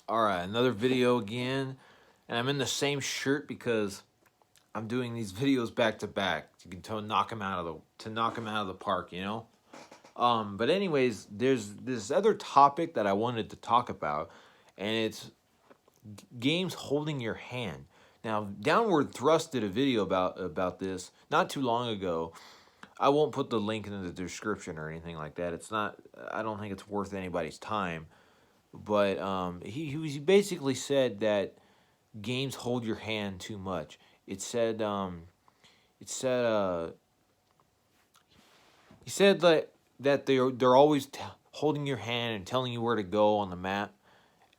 All right, another video again, and I'm in the same shirt because I'm doing these videos back to back. You can tell knock them out of the park, you know. But anyways, there's this other topic that I wanted to talk about, and it's games holding your hand. Now, Downward Thrust did a video about this not too long ago. I won't put the link in the description or anything like that. It's not. I don't think it's worth anybody's time. But he basically said that games hold your hand too much. It said it said he said that they're always holding your hand and telling you where to go on the map.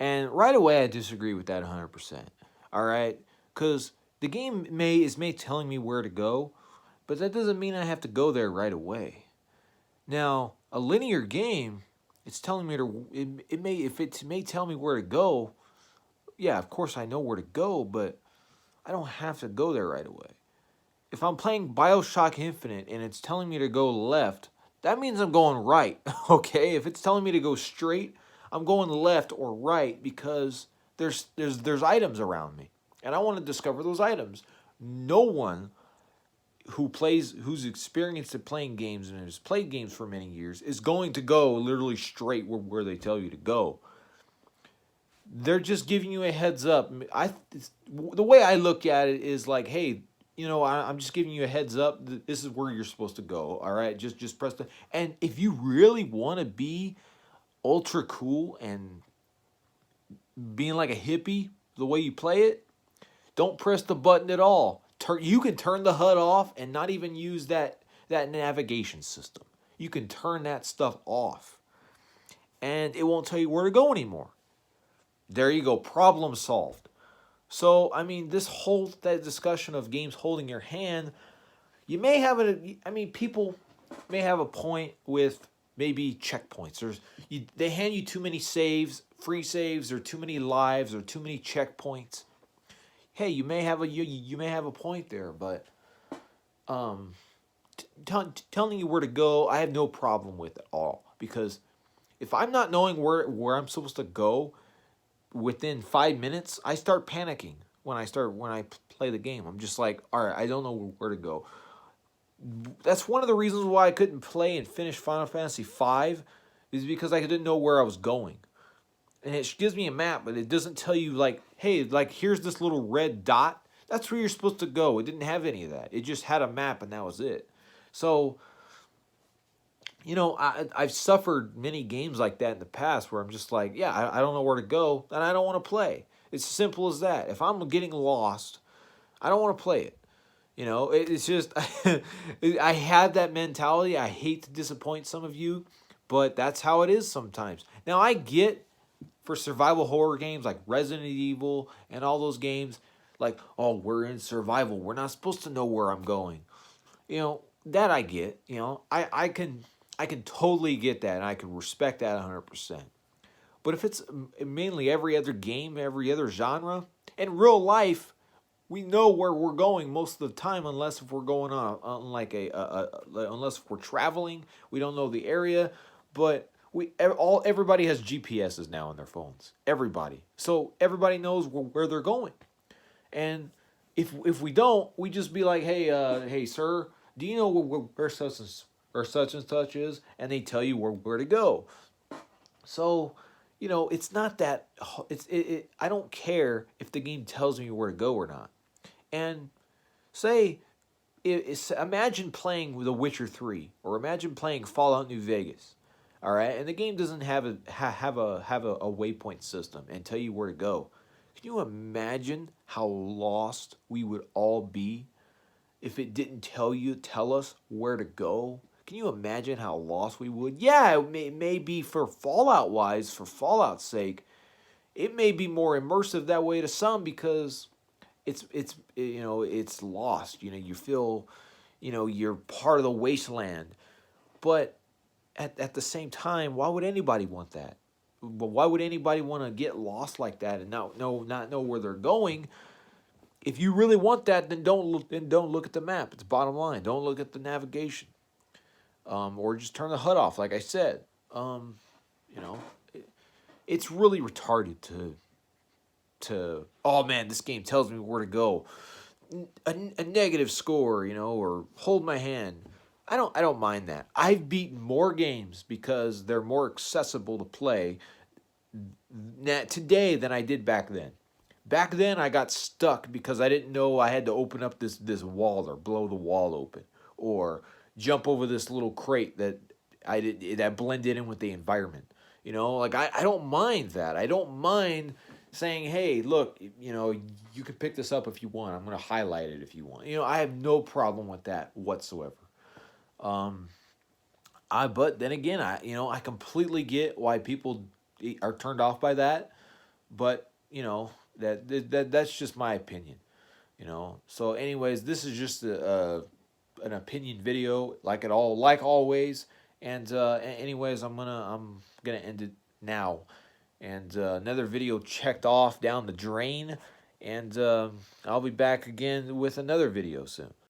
And right away I disagree with that 100%. All right? Cuz the game may telling me where to go, but that doesn't mean I have to go there right away. Now, a linear game, it's telling me it may tell me where to go. Yeah, of course I know where to go, but I don't have to go there right away. If I'm playing BioShock Infinite and it's telling me to go left, that means I'm going right. Okay? If it's telling me to go straight, I'm going left or right because there's items around me. And I want to discover those items. No one who's experienced at playing games and has played games for many years is going to go literally straight where they tell you to go. They're just giving you a heads up. The way I look at it is like, hey, I'm just giving you a heads up. This is where you're supposed to go. All right, just press the. And if you really want to be ultra cool and being like a hippie, the way you play it, don't press the button at all. You can turn the HUD off and not even use that navigation system. You can turn that stuff off, and it won't tell you where to go anymore. There you go, problem solved. So, I mean, that discussion of games holding your hand, you may have people may have a point with maybe checkpoints. They hand you too many saves, free saves, or too many lives, or too many checkpoints. Hey, you may have a point there, but um, telling you where to go, I have no problem with at all because if I'm not knowing where I'm supposed to go within 5 minutes, I start panicking when I play the game. I'm just like, all right, I don't know where to go. That's one of the reasons why I couldn't play and finish Final Fantasy V, is because I didn't know where I was going. And it gives me a map, but it doesn't tell you like, hey, like here's this little red dot. That's where you're supposed to go. It didn't have any of that. It just had a map, and that was it. So I've suffered many games like that in the past where I'm just like, yeah, I don't know where to go, and I don't want to play. It's as simple as that. If I'm getting lost, I don't want to play it. It's just, I have that mentality. I hate to disappoint some of you, but that's how it is sometimes. Now, I get for survival horror games like Resident Evil and all those games, like, oh, we're in survival. We're not supposed to know where I'm going. That I get. I can totally get that, and I can respect that 100%. But if it's mainly every other game, every other genre, in real life, we know where we're going most of the time, unless if we're going on like unless if we're traveling, we don't know the area. But everybody has GPSs now on their phones. Everybody, so everybody knows where they're going. And if we don't, we just be like, hey, sir, do you know where such and such is? And they tell you where to go. So, it's not that I don't care if the game tells me where to go or not. And say imagine playing The Witcher 3 or imagine playing Fallout New Vegas. All right? And the game doesn't have a waypoint system and tell you where to go. Can you imagine how lost we would all be if it didn't tell us where to go? Can you imagine how lost we would? Yeah, it may be for Fallout wise, for Fallout's sake, it may be more immersive that way to some because it's lost. You feel you're part of the wasteland. But at the same time, why would anybody want that? Why would anybody want to get lost like that and not know where they're going? If you really want that, then don't look at the map. It's bottom line. Don't look at the navigation, or just turn the HUD off. Like I said, you know, it, it's really retarded to oh man, this game tells me where to go, a negative score, or hold my hand. I don't mind that. I've beaten more games because they're more accessible to play today than I did back then. Back then I got stuck because I didn't know I had to open up this wall or blow the wall open or jump over this little crate that blended in with the environment. Like I don't mind that. I don't mind saying, "Hey, look, you can pick this up if you want. I'm going to highlight it if you want." I have no problem with that whatsoever. Um, but then again, I completely get why people are turned off by that. But that's just my opinion. So anyways, this is just an opinion video, like always. And anyways, I'm gonna end it now. And another video checked off down the drain. And I'll be back again with another video soon.